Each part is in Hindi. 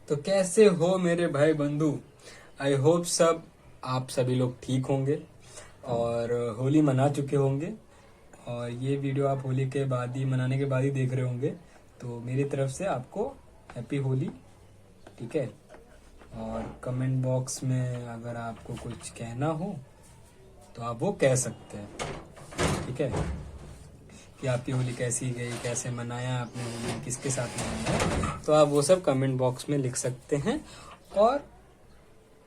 तो कैसे हो मेरे भाई बंधु। आई होप सब आप सभी लोग ठीक होंगे और होली मना चुके होंगे। और ये वीडियो आप होली के बाद ही मनाने के बाद ही देख रहे होंगे। तो मेरी तरफ से आपको हैप्पी होली। ठीक है। और कमेंट बॉक्स में अगर आपको कुछ कहना हो तो आप वो कह सकते हैं। ठीक है, कि आपकी होली कैसी गई, कैसे मनाया आपने होली, किसके साथ मनाया, तो आप वो सब कमेंट बॉक्स में लिख सकते हैं। और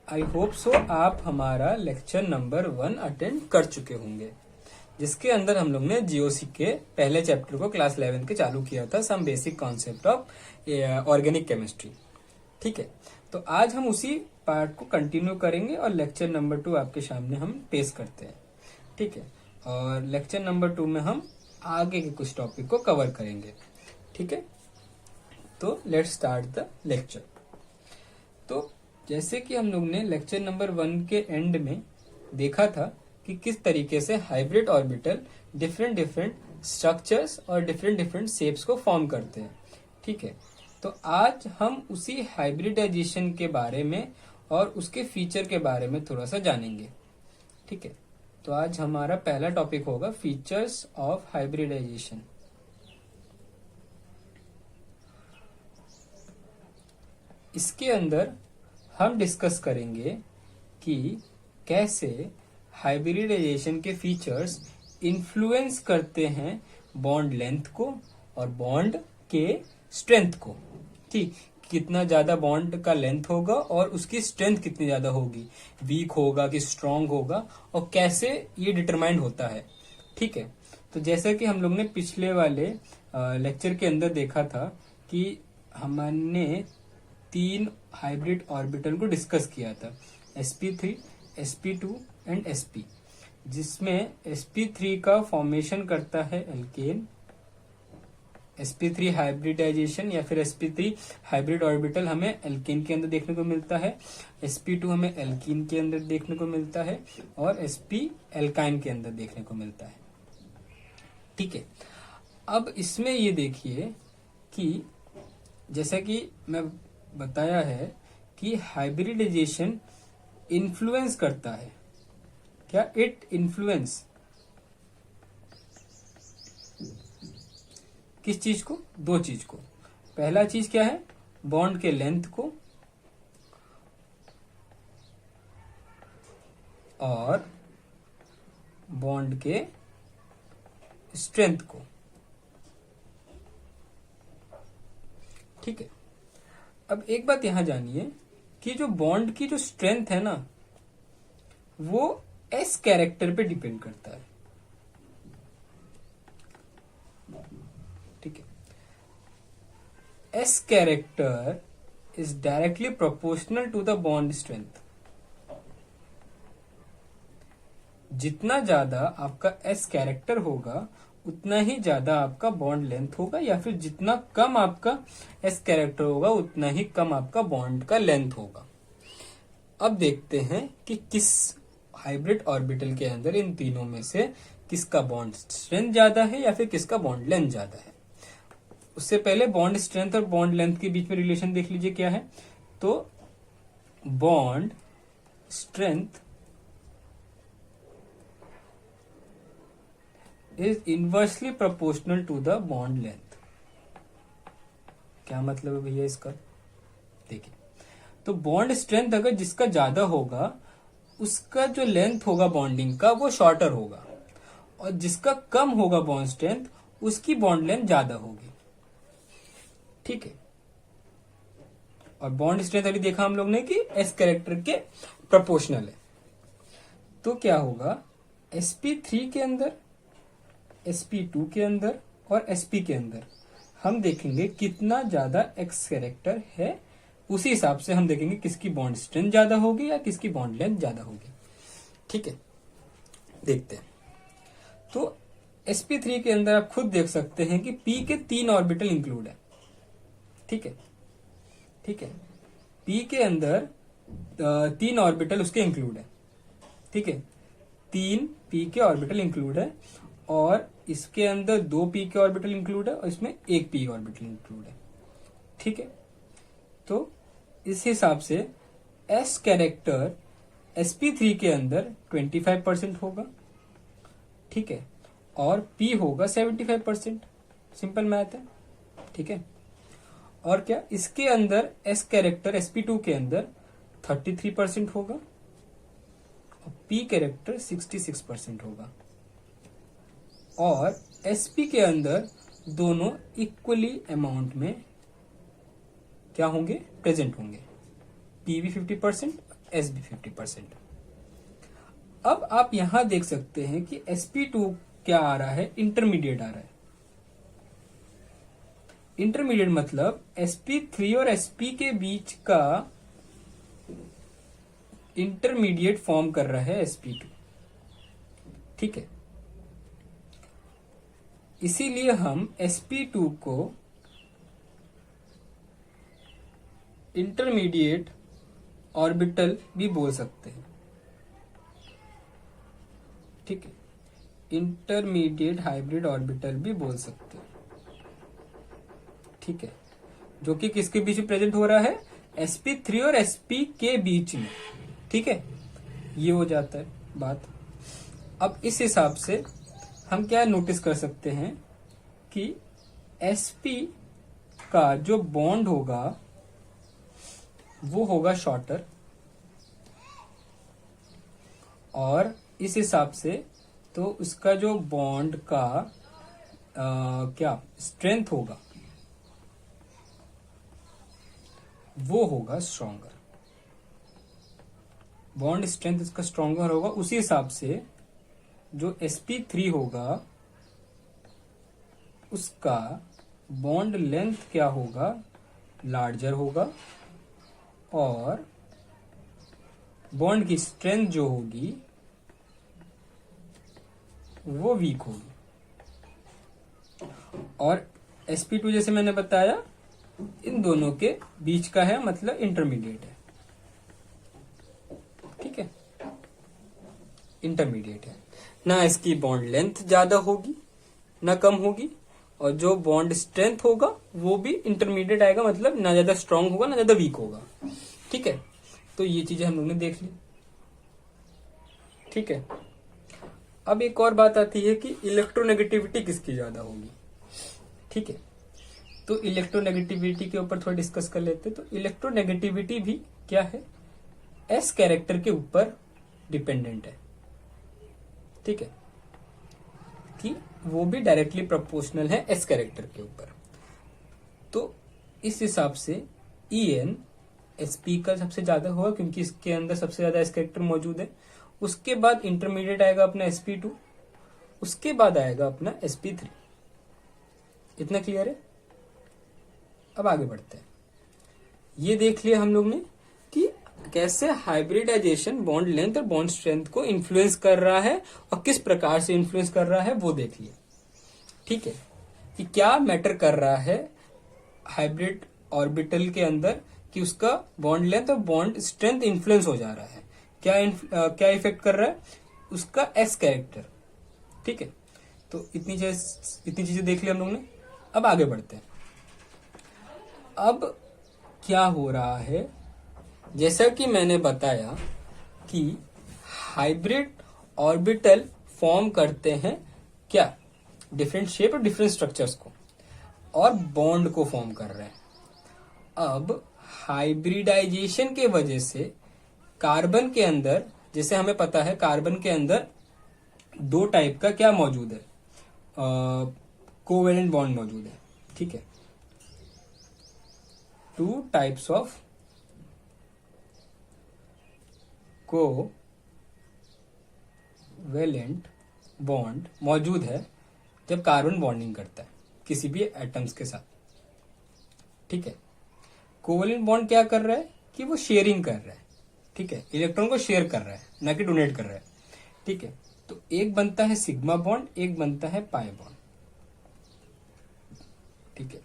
आई होप सो आप हमारा लेक्चर नंबर 1 अटेंड कर चुके होंगे, जिसके अंदर हम लोग ने जीओसी के पहले चैप्टर को क्लास 11 के चालू किया था, some basic concept of organic chemistry. ठीक है, तो आज हम उसी पार्ट को कंटिन्यू करेंगे और लेक्चर नंबर 2 आपके सामने हम पेश करते हैं। ठीक है, और लेक्चर नंबर 2 में हम आगे के कुछ टॉपिक को कवर करेंगे। ठीक है, तो लेट्स स्टार्ट द लेक्चर। तो जैसे कि हम लोग ने लेक्चर नंबर 1 के एंड में देखा था कि किस तरीके से हाइब्रिड ऑर्बिटल डिफरेंट स्ट्रक्चर्स और डिफरेंट शेप्स को फॉर्म करते हैं। ठीक है, तो आज हम उसी हाइब्रिडाइजेशन के बारे में और उसके फीचर के बारे में थोड़ा सा जानेंगे। ठीक है, तो आज हमारा पहला टॉपिक होगा फीचर्स ऑफ हाइब्रिडाइजेशन। इसके अंदर हम डिस्कस करेंगे कि कैसे हाइब्रिडाइजेशन के फीचर्स इन्फ्लुएंस करते हैं बॉन्ड लेंथ को और बॉन्ड के स्ट्रेंथ को। ठीक, कितना ज्यादा बॉन्ड का लेंथ होगा और उसकी स्ट्रेंथ कितनी ज्यादा होगी, वीक होगा कि स्ट्रांग होगा, और कैसे ये डिटरमाइंड होता है। ठीक है, तो जैसा कि हम लोग ने पिछले वाले लेक्चर के अंदर देखा था कि हमने 3 हाइब्रिड ऑर्बिटल को डिस्कस किया था, sp3, sp2 एंड sp, जिसमें sp3 का फॉर्मेशन करता है एल्केन। sp3 हाइब्रिडाइजेशन या फिर sp3 हाइब्रिड ऑर्बिटल हमें एल्केन के अंदर देखने को मिलता है, sp2 हमें एल्कीन के अंदर देखने को मिलता है और sp एल्काइन के अंदर देखने को मिलता है। ठीक है, अब इसमें ये देखिए कि जैसा कि मैं बताया है कि हाइब्रिडाइजेशन इन्फ्लुएंस करता है। क्या? इट इन्फ्लुएंस किस चीज को? 2 चीज को। पहला चीज क्या है? बॉन्ड के लेंथ को और बॉन्ड के स्ट्रेंथ को। ठीक है, अब एक बात यहां जानिए कि जो बॉन्ड की जो स्ट्रेंथ है ना, वो एस कैरेक्टर पे डिपेंड करता है। ठीक है, s character is directly proportional to the bond strength. जितना ज्यादा आपका एस कैरेक्टर होगा उतना ही ज्यादा आपका बॉन्ड लेंथ होगा, या फिर जितना कम आपका एस कैरेक्टर होगा उतना ही कम आपका बॉन्ड का लेंथ होगा। अब देखते हैं कि किस हाइब्रिड ऑर्बिटल के अंदर इन तीनों में से किसका बॉन्ड स्ट्रेंथ ज्यादा है या फिर किसका बॉन्ड लेंथ ज्यादा है। उससे पहले बॉन्ड स्ट्रेंथ और बॉन्ड लेंथ के बीच में रिलेशन देख लीजिए क्या है। तो bond strength is inversely proportional to the bond length. क्या मतलब है भैया इसका? देखिए, तो बॉन्ड स्ट्रेंथ अगर जिसका ज्यादा होगा उसका जो लेंथ होगा बॉन्डिंग का वो शॉर्टर होगा, और जिसका कम होगा बॉन्ड स्ट्रेंथ उसकी बॉन्ड लेंथ ज्यादा होगी। ठीक है, और बॉन्ड स्ट्रेंथ अभी देखा हम लोग ने कि एस कैरेक्टर के प्रोपोर्शनल है। तो क्या होगा, sp3 के अंदर, sp2 के अंदर और sp के अंदर हम देखेंगे कितना ज्यादा एक्स कैरेक्टर है। उसी हिसाब से हम देखेंगे किसकी बॉन्ड स्ट्रेंथ ज्यादा होगी या किसकी बॉन्ड लेंथ ज्यादा होगी। ठीक है, देखते हैं। तो sp3 के अंदर आप खुद देख सकते हैं कि p के 3 ऑर्बिटल इंक्लूड है। ठीक है, ठीक है, p के अंदर 3 ऑर्बिटल उसके इंक्लूड है। ठीक है, 3 p के ऑर्बिटल इंक्लूड है, और इसके अंदर 2 p के ऑर्बिटल इंक्लूड है और इसमें 1 p ऑर्बिटल इंक्लूड है। ठीक है, तो इस हिसाब से s कैरेक्टर sp3 के अंदर 25% होगा, ठीक है, और p होगा 75%। सिंपल मैथ है, ठीक है। और क्या इसके अंदर s कैरेक्टर sp2 के अंदर 33% होगा और p कैरेक्टर 66% होगा, और sp के अंदर दोनों इक्वली अमाउंट में क्या होंगे, प्रेजेंट होंगे, p भी 50%, s भी 50%। अब आप यहां देख सकते हैं कि sp2 क्या आ रहा है, इंटरमीडिएट आ रहा है। इंटरमीडिएट मतलब sp3 और sp के बीच का इंटरमीडिएट फॉर्म कर रहा है sp2, ठीक है। इसीलिए हम sp2 को इंटरमीडिएट ऑर्बिटल भी बोल सकते हैं, ठीक है, इंटरमीडिएट हाइब्रिड ऑर्बिटल भी बोल सकते हैं, ठीक है, जो कि किसके बीच में प्रेजेंट हो रहा है, sp3 और sp के बीच में, ठीक है। ये हो जाता है बात। अब इस हिसाब से हम क्या नोटिस कर सकते हैं कि sp का जो बॉन्ड होगा वो होगा शॉर्टर, और इस हिसाब से तो उसका जो बॉन्ड का क्या स्ट्रेंथ होगा वो होगा स्ट्रॉन्गर। बॉन्ड स्ट्रेंथ इसका स्ट्रॉन्गर होगा। उसी हिसाब से जो sp3 होगा उसका बॉन्ड लेंथ क्या होगा, लार्जर होगा, और बॉन्ड की स्ट्रेंथ जो होगी वो वीक होगी। और sp2 जैसे मैंने बताया इन दोनों के बीच का है, मतलब इंटरमीडिएट है, ठीक है, इंटरमीडिएट है। ना इसकी बॉन्ड लेंथ ज्यादा होगी ना कम होगी, और जो बॉन्ड स्ट्रेंथ होगा वो भी इंटरमीडिएट आएगा, मतलब ना ज्यादा स्ट्रांग होगा ना ज्यादा वीक होगा, ठीक है। तो ये चीजें हम लोगों ने देख ली, ठीक है। अब एक और बात आती है कि इलेक्ट्रोनेगेटिविटी किसकी ज्यादा होगी, ठीक है। तो इलेक्ट्रोनेगेटिविटी के ऊपर थोड़ा डिस्कस कर लेते हैं। तो इलेक्ट्रोनेगेटिविटी भी क्या है, एस कैरेक्टर के ऊपर डिपेंडेंट है, ठीक है, कि वो भी डायरेक्टली प्रोपोर्शनल है एस कैरेक्टर के ऊपर। तो इस हिसाब से EN SP का सबसे ज्यादा होगा क्योंकि इसके अंदर सबसे ज्यादा एस कैरेक्टर मौजूद है। उसके बाद इंटरमीडिएट आएगा अपना sp2, उसके बाद आएगा अपना sp3। इतना क्लियर है। अब आगे बढ़ते हैं। ये देख लिया हम लोग ने कि कैसे हाइब्रिडाइजेशन बॉन्ड लेंथ और बॉन्ड स्ट्रेंथ को इन्फ्लुएंस कर रहा है और किस प्रकार से इन्फ्लुएंस कर रहा है वो देख लिया, ठीक है, कि क्या मैटर कर रहा है हाइब्रिड ऑर्बिटल के अंदर कि उसका बॉन्ड लेंथ और बॉन्ड स्ट्रेंथ इन्फ्लुएंस हो जा रहा है। क्या इफेक्ट कर रहा है उसका एस कैरेक्टर, ठीक है। तो इतनी चीजें देख ली हम लोग ने। अब आगे बढ़ते हैं। अब क्या हो रहा है, जैसा कि मैंने बताया कि हाइब्रिड ऑर्बिटल फॉर्म करते हैं क्या, डिफरेंट शेप और डिफरेंट स्ट्रक्चर्स को, और बॉन्ड को फॉर्म कर रहे हैं। अब हाइब्रिडाइजेशन के वजह से कार्बन के अंदर, जैसे हमें पता है कार्बन के अंदर दो टाइप का क्या मौजूद है, कोवेलेंट बॉन्ड मौजूद है, ठीक है, 2 टाइप्स ऑफ कोवेलेंट बॉन्ड मौजूद है जब कार्बन बॉन्डिंग करता है किसी भी एटम्स के साथ, ठीक है। कोवेलेंट बॉन्ड क्या कर रहा है कि वो शेयरिंग कर रहा है, ठीक है, इलेक्ट्रॉन को शेयर कर रहा है ना कि डोनेट कर रहा है, ठीक है। तो एक बनता है सिग्मा बॉन्ड, एक बनता है पाई बॉन्ड, ठीक है,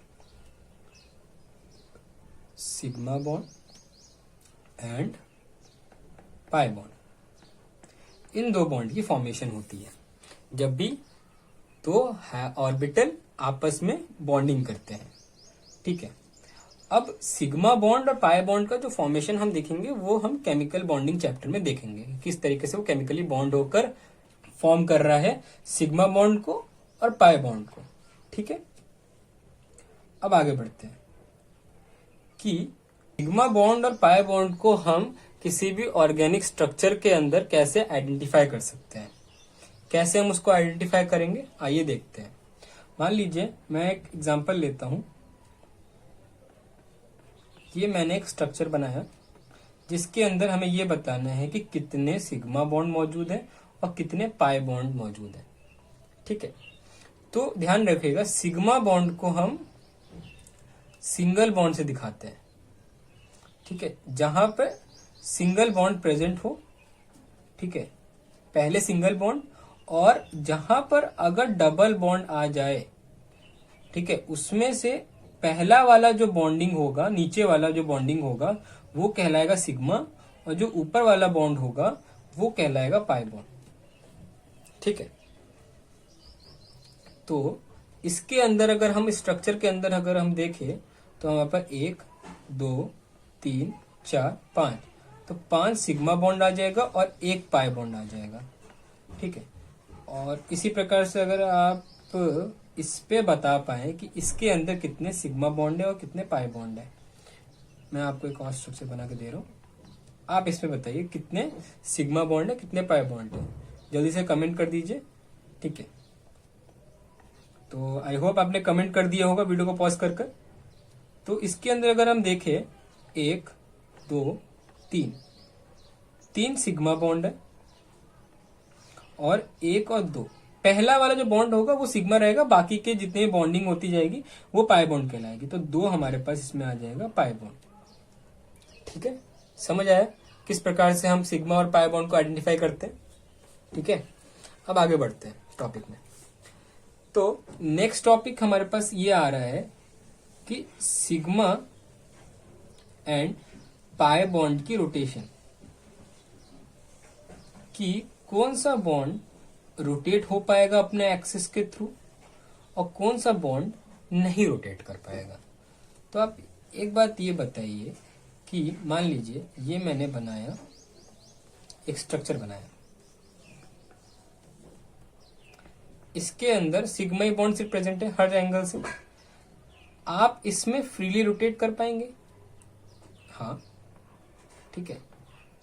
sigma bond and pi bond. इन दो बॉन्ड की फॉर्मेशन होती है जब भी दो ऑर्बिटल आपस में बॉन्डिंग करते हैं, ठीक है। अब सिग्मा बॉन्ड और पाई बॉन्ड का जो फॉर्मेशन हम देखेंगे वो हम केमिकल बॉन्डिंग चैप्टर में देखेंगे, किस तरीके से वो केमिकली बॉन्ड होकर फॉर्म कर रहा है सिग्मा बॉन्ड को और पाई बॉन्ड को। ठीक है, अब आगे बढ़ते हैं कि सिग्मा बॉन्ड और पाई बॉन्ड को हम किसी भी ऑर्गेनिक स्ट्रक्चर के अंदर कैसे आइडेंटिफाई कर सकते हैं। कैसे हम उसको आइडेंटिफाई करेंगे, आइए देखते हैं। मान लीजिए मैं एक एग्जांपल लेता हूं। ये मैंने एक स्ट्रक्चर बनाया जिसके अंदर हमें ये बताना है कि कितने सिग्मा बॉन्ड मौजूद है और कितने पाई बॉन्ड मौजूद है। ठीक है, तो ध्यान रखिएगा सिग्मा बॉन्ड को हम सिंगल बॉन्ड से दिखाते हैं। ठीक है, जहां पे सिंगल बॉन्ड प्रेजेंट हो। ठीक है, पहले सिंगल बॉन्ड, और जहां पर अगर डबल बॉन्ड आ जाए, ठीक है, उसमें से पहला वाला जो बॉन्डिंग होगा, नीचे वाला जो बॉन्डिंग होगा वो कहलाएगा सिग्मा, और जो ऊपर वाला बॉन्ड होगा वो कहलाएगा पाई बॉन्ड। ठीक है, तो इसके अंदर अगर हम स्ट्रक्चर के अंदर अगर हम देखें तो हमारे पास 1 2 3 4 5, तो 5 सिग्मा बॉन्ड आ जाएगा और 1 पाई बॉन्ड आ जाएगा। ठीक है, और इसी प्रकार से अगर आप इस पे बता पाए कि इसके अंदर कितने सिग्मा बॉन्ड है और कितने पाई बॉन्ड है, मैं आपको एक और स्ट्रक्चर बना के दे रहा हूं, आप इसमें बताइए कितने सिग्मा बॉन्ड है कितने पाई बॉन्ड है, जल्दी से कमेंट कर दीजिए। ठीक है, तो आई होप आपने कमेंट कर दिया होगा वीडियो को पॉज कर कर। तो इसके अंदर अगर हम देखें 1 2 3, 3 सिग्मा बॉन्ड है और 1 और 2, पहला वाला जो बॉन्ड होगा वो सिग्मा रहेगा, बाकी के जितने बॉन्डिंग होती जाएगी वो पाई बॉन्ड कहलाएगी। तो 2 हमारे पास इसमें आ जाएगा पाई बॉन्ड। ठीक है, समझ आया किस प्रकार से हम सिग्मा और पाई बॉन्ड को आइडेंटिफाई करते हैं। ठीक है, अब आगे बढ़ते हैं टॉपिक में। तो नेक्स्ट टॉपिक हमारे पास ये आ रहा है कि सिग्मा एंड पाई बॉन्ड की रोटेशन, कि कौन सा बॉन्ड रोटेट हो पाएगा अपने एक्सिस के थ्रू और कौन सा बॉन्ड नहीं रोटेट कर पाएगा। तो आप एक बात ये बताइए कि मान लीजिए ये मैंने बनाया, एक स्ट्रक्चर बनाया, इसके अंदर सिग्मा ही बॉन्ड सिर्फ प्रेजेंट है हर एंगल से, आप इसमें फ्रीली रोटेट कर पाएंगे? हाँ, ठीक है,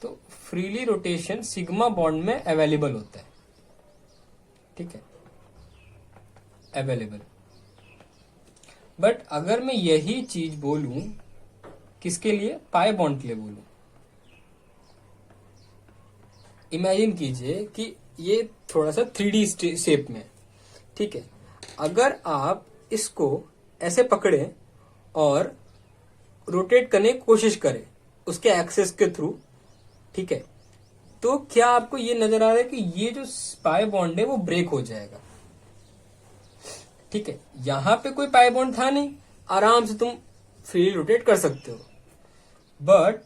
तो फ्रीली रोटेशन सिग्मा बॉन्ड में अवेलेबल होता है। ठीक है, अवेलेबल। बट अगर मैं यही चीज बोलूं किसके लिए, पाई बॉन्ड के लिए बोलूं, इमेजिन कीजिए कि ये थोड़ा सा 3D शेप में। ठीक है, अगर आप इसको ऐसे पकड़े और रोटेट करने की कोशिश करें उसके एक्सेस के थ्रू, ठीक है, तो क्या आपको ये नजर आ रहा है कि ये जो पाई बॉन्ड है वो ब्रेक हो जाएगा। ठीक है, यहां पे कोई पाई बॉन्ड था नहीं, आराम से तुम फ्री रोटेट कर सकते हो, बट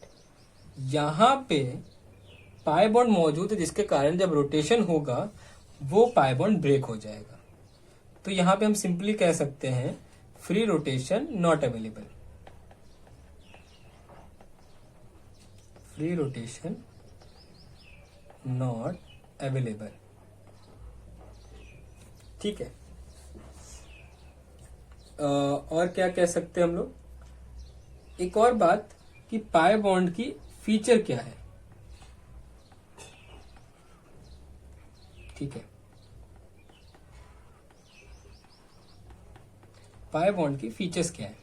यहां पे पाई बॉन्ड मौजूद है जिसके कारण जब रोटेशन होगा वो पाई बॉन्ड ब्रेक हो जाएगा। तो यहां पे हम सिंपली कह सकते हैं free rotation not available, free rotation not available. ठीक है, और क्या कह सकते हैं हम लोग, एक और बात कि पाई बॉन्ड की फीचर क्या है। ठीक है, पाई बॉन्ड की फीचर्स क्या है,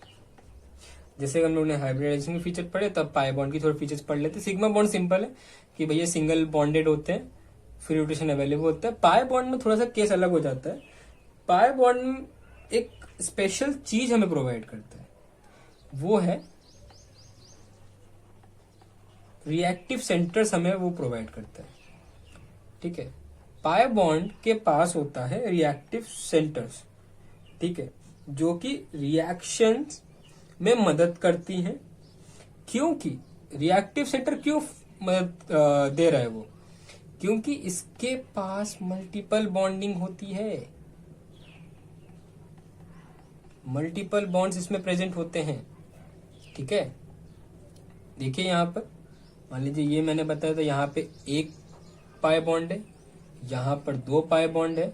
जैसे हम लोग ने हाइब्रिडाइजेशन के फीचर पढ़े तब पाई बॉन्ड की थोड़े फीचर्स पढ़ लेते। सिग्मा बॉन्ड सिंपल है कि भैया सिंगल बॉन्डेड होते हैं, फ्री रोटेशन अवेलेबल होता है। पाई बॉन्ड में थोड़ा सा केस अलग हो जाता है, पाई बॉन्ड एक स्पेशल चीज हमें प्रोवाइड करता है, वो है रिएक्टिव सेंटर्स हमें वो प्रोवाइड करता है। ठीक है, पाई बॉन्ड के पास होता है रिएक्टिव सेंटर्स, ठीक है, जो कि रिएक्शंस में मदद करती हैं। क्योंकि रिएक्टिव सेंटर क्यों मदद दे रहा है वो, क्योंकि इसके पास मल्टीपल बॉन्डिंग होती है, मल्टीपल बॉन्ड्स इसमें प्रेजेंट होते हैं। ठीक है, देखिए यहाँ पर मान लीजिए ये मैंने बताया था, यहाँ पे 1 पाई बॉन्ड है, यहाँ पर 2 पाई बॉन्ड है।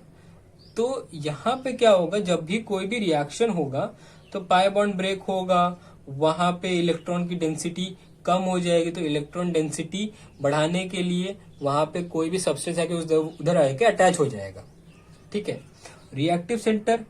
तो यहाँ पे क्या होगा, जब भी कोई भी रिएक्शन होगा तो पाई बॉन्ड ब्रेक होगा, वहां पे इलेक्ट्रॉन की डेंसिटी कम हो जाएगी। तो इलेक्ट्रॉन डेंसिटी बढ़ाने के लिए वहां पे कोई भी सब्सटेंस आके उधर आके अटैच हो जाएगा। ठीक है, रिएक्टिव सेंटर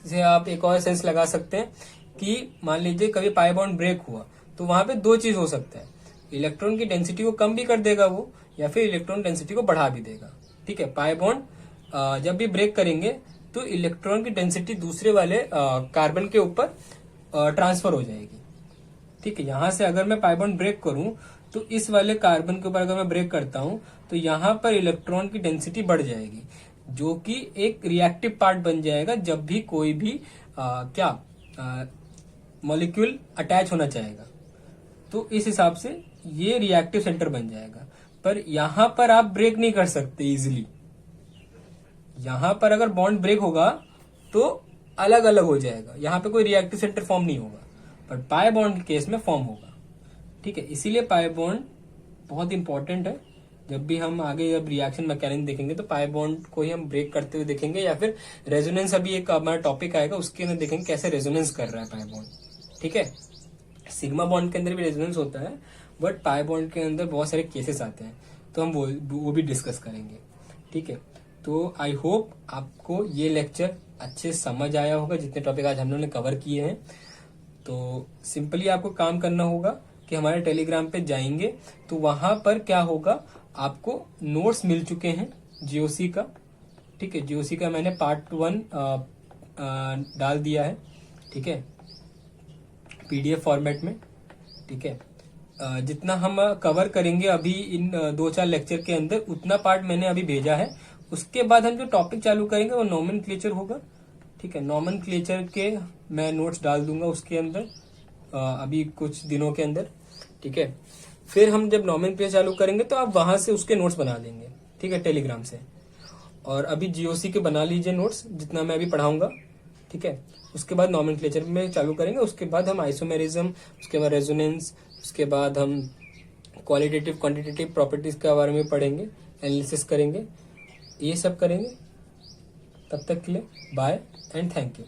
से आप एक और सेंस लगा सकते हैं कि मान लीजिए कभी पाई बॉन्ड ब्रेक हुआ तो वहां पे 2 चीज हो सकता है, इलेक्ट्रॉन की डेंसिटी को कम भी कर देगा वो, या फिर इलेक्ट्रॉन डेंसिटी को बढ़ा भी देगा। ठीक है, पाई बॉन्ड जब भी ब्रेक करेंगे तो इलेक्ट्रॉन की डेंसिटी दूसरे वाले कार्बन के ऊपर ट्रांसफर हो जाएगी। ठीक है, यहां से अगर मैं पाई बॉन्ड ब्रेक करूं तो इस वाले कार्बन के ऊपर अगर मैं ब्रेक करता हूं तो यहां पर इलेक्ट्रॉन की डेंसिटी बढ़ जाएगी, जो कि एक रिएक्टिव पार्ट बन जाएगा जब भी कोई भी मॉलिक्यूल अटैच होना चाहेगा। तो इस हिसाब से ये रिएक्टिव सेंटर बन जाएगा। पर यहां पर आप ब्रेक नहीं कर सकते इजिली, यहां पर अगर बॉन्ड ब्रेक होगा तो अलग अलग हो जाएगा, यहां पे कोई रिएक्टिव सेंटर फॉर्म नहीं होगा, पर पाई बॉन्ड के केस में फॉर्म होगा। ठीक है, इसीलिए पाई बॉन्ड बहुत इंपॉर्टेंट है। जब भी हम आगे जब रिएक्शन मैकेनिज्म देखेंगे तो पाई बॉन्ड को ही हम ब्रेक करते हुए देखेंगे, या फिर रेजोनेंस, अभी एक हमारा टॉपिक आएगा उसके अंदर देखेंगे कैसे रेजोनेंस कर रहा है पाई बॉन्ड। ठीक है, सिग्मा बॉन्ड के अंदर भी रेजोनेंस होता है, बट पाई बॉन्ड के अंदर बहुत सारे केसेस आते हैं, तो हम वो भी डिस्कस करेंगे। ठीक है, तो आई होप आपको ये लेक्चर अच्छे समझ आया होगा, जितने टॉपिक आज हम लोगों ने कवर किए हैं। तो सिंपली आपको काम करना होगा कि हमारे टेलीग्राम पे जाएंगे तो वहां पर क्या होगा, आपको नोट्स मिल चुके हैं जीओसी का। ठीक है, जीओसी का मैंने पार्ट 1 डाल दिया है। ठीक है, पीडीएफ फॉर्मेट में। ठीक है, जितना हम कवर करेंगे अभी इन 2-4 लेक्चर के अंदर, उतना पार्ट मैंने अभी भेजा है। उसके बाद हम जो टॉपिक चालू करेंगे वो नॉमेनक्लेचर होगा। ठीक है, नॉमेनक्लेचर के मैं नोट्स डाल दूंगा उसके अंदर अभी कुछ दिनों के अंदर। ठीक है, फिर हम जब नॉमेनक्लेचर चालू करेंगे तो आप वहां से उसके नोट्स बना लेंगे। ठीक है, टेलीग्राम से। और अभी जीओसी के बना लीजिए नोट्स, जितना मैं अभी पढ़ाऊंगा। ठीक है, उसके बाद नॉमेनक्लेचर में चालू करेंगे, उसके बाद हम आइसोमेरिज्म, उसके बाद रेजोनेंस, उसके बाद हम क्वालिटेटिव क्वांटिटेटिव प्रॉपर्टीज के बारे में पढ़ेंगे, एनालिसिस करेंगे, ये सब करेंगे। तब तक के लिए बाय एंड थैंक यू।